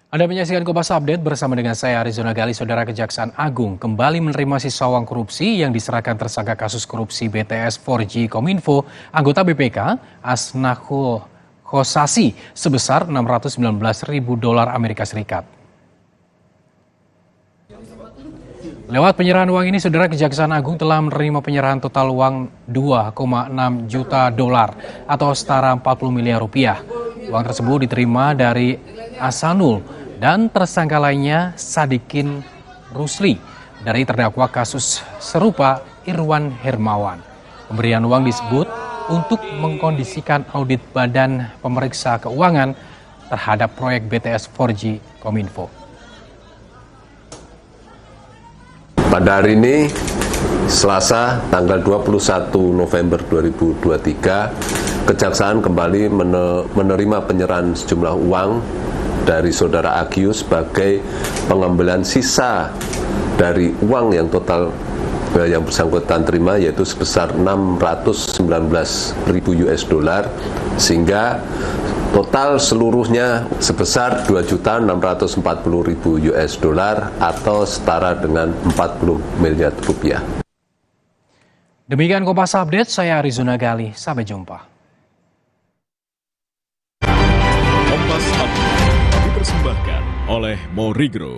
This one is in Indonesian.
Anda menyaksikan Kompas Update bersama dengan saya Arizona Gali. Saudara, Kejaksaan Agung kembali menerima sisa uang korupsi yang diserahkan tersangka kasus korupsi BTS 4G Kominfo, anggota BPK Asnahul Khosasi sebesar $619.000 Amerika Serikat. Lewat penyerahan uang ini, Saudara, Kejaksaan Agung telah menerima penyerahan total uang $2,6 juta atau setara 40 miliar rupiah. Uang tersebut diterima dari Asanul dan tersangka lainnya Sadikin Rusli dari terdakwa kasus serupa Irwan Hermawan. Pemberian uang disebut untuk mengkondisikan audit Badan Pemeriksa Keuangan terhadap proyek BTS 4G Kominfo. Pada hari ini, Selasa tanggal 21 November 2023, Kejaksaan kembali menerima penyerahan sejumlah uang dari Saudara Agius sebagai pengambilan sisa dari uang yang total yang bersangkutan terima, yaitu sebesar $619.000, sehingga total seluruhnya sebesar $2.640.000 atau setara dengan 40 miliar rupiah. Demikian Kompas Update, saya Arizona Gali. Sampai jumpa. Kompas Update dipersembahkan oleh Morigro.